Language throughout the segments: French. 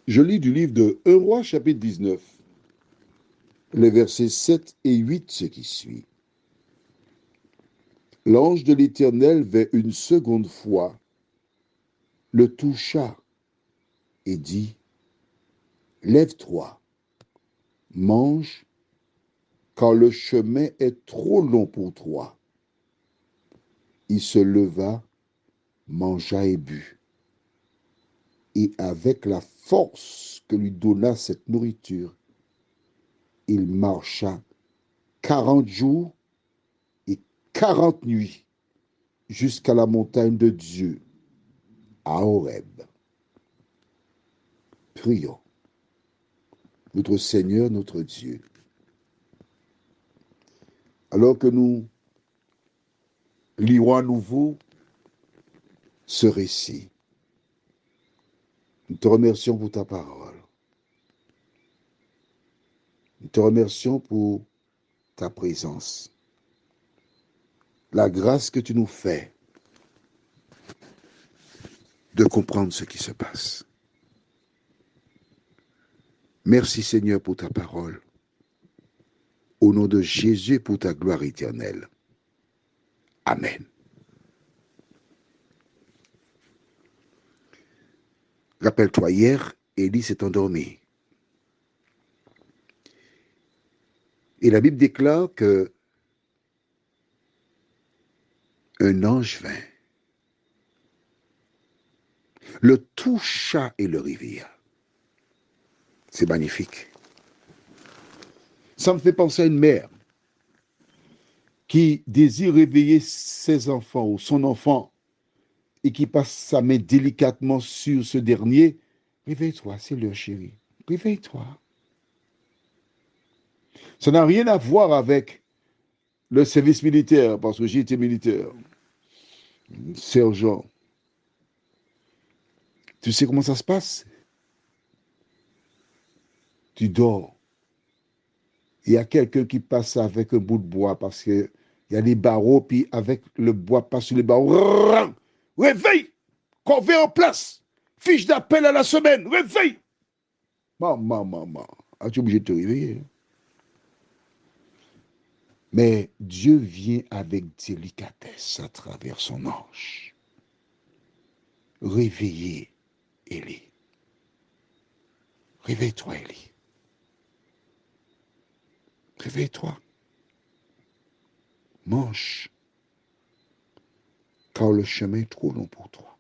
Je lis du livre de 1 Roi, chapitre 19, les versets 7 et 8, ce qui suit. L'ange de l'Éternel vint une seconde fois, le toucha et dit, « Lève-toi, mange, car le chemin est trop long pour toi. » Il se leva, mangea et but. Et avec la force que lui donna cette nourriture, il marcha 40 jours et 40 nuits jusqu'à la montagne de Dieu, à Horeb. Prions. Notre Seigneur, notre Dieu, alors que nous lirons à nouveau ce récit, nous te remercions pour ta parole. Nous te remercions pour ta présence, la grâce que tu nous fais de comprendre ce qui se passe. Merci Seigneur pour ta parole. Au nom de Jésus pour ta gloire éternelle. Amen. Rappelle-toi, hier, Élie s'est endormi. Et la Bible déclare que un ange vint, le toucha et le réveilla. C'est magnifique. Ça me fait penser à une mère qui désire réveiller ses enfants ou son enfant et qui passe sa main délicatement sur ce dernier. Réveille-toi, c'est l'heure, chérie. Réveille-toi. Ça n'a rien à voir avec le service militaire, parce que j'ai été militaire. Sergent. Tu sais comment ça se passe? Tu dors. Il y a quelqu'un qui passe avec un bout de bois parce qu'il y a des barreaux, puis avec le bois passe sur les barreaux. Réveille! Corvée en place! Fiche d'appel à la semaine! Réveille! Maman. As-tu obligé de te réveiller? Mais Dieu vient avec délicatesse à travers son ange. Réveillez, Élie. Réveille-toi, Élie. Réveille-toi. Mange. Car le chemin est trop long pour toi.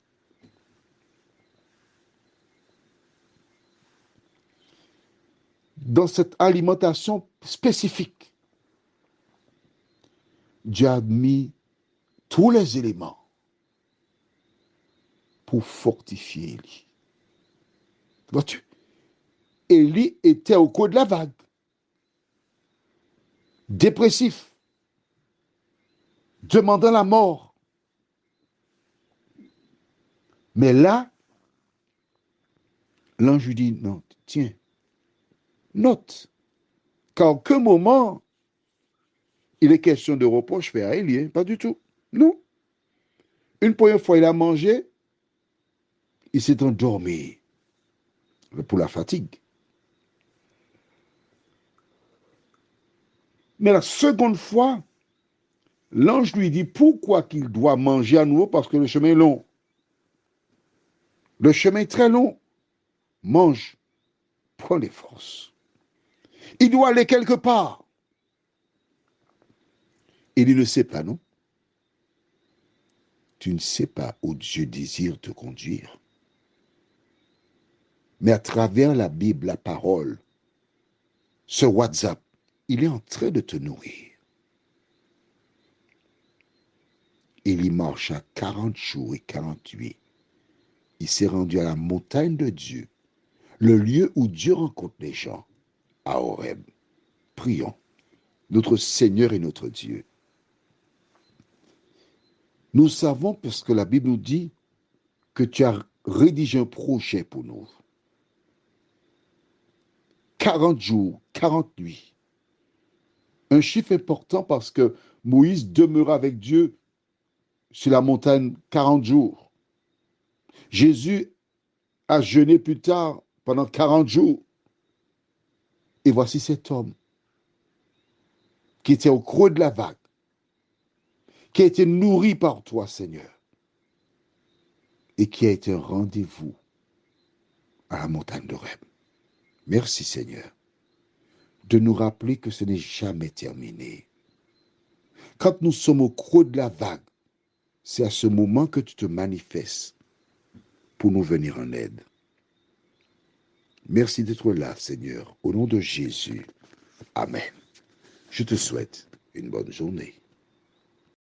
Dans cette alimentation spécifique, Dieu a mis tous les éléments pour fortifier Élie. Vois-tu? Élie était au cours de la vague, dépressif, demandant la mort. Mais là, l'ange lui dit, non, tiens, note qu'à aucun moment, il est question de reproche fait à Élie, hein, pas du tout. Non. Une première fois, il a mangé, il s'est endormi pour la fatigue. Mais la seconde fois, l'ange lui dit pourquoi qu'il doit manger à nouveau parce que le chemin est long. Le chemin est très long. Mange, prends des forces. Il doit aller quelque part. Il ne sait pas, non? Tu ne sais pas où Dieu désire te conduire. Mais à travers la Bible, la parole, ce WhatsApp, il est en train de te nourrir. Il y marcha 40 jours et 48. Il s'est rendu à la montagne de Dieu, le lieu où Dieu rencontre les gens, à Horeb. Prions, notre Seigneur et notre Dieu. Nous savons, parce que la Bible nous dit, que tu as rédigé un projet pour nous. 40 jours, 40 nuits. Un chiffre important parce que Moïse demeura avec Dieu sur la montagne 40 jours. Jésus a jeûné plus tard pendant 40 jours. Et voici cet homme qui était au creux de la vague, qui a été nourri par toi, Seigneur, et qui a été un rendez-vous à la montagne d'Horeb. Merci, Seigneur, de nous rappeler que ce n'est jamais terminé. Quand nous sommes au creux de la vague, c'est à ce moment que tu te manifestes pour nous venir en aide. Merci d'être là, Seigneur, au nom de Jésus. Amen. Je te souhaite une bonne journée.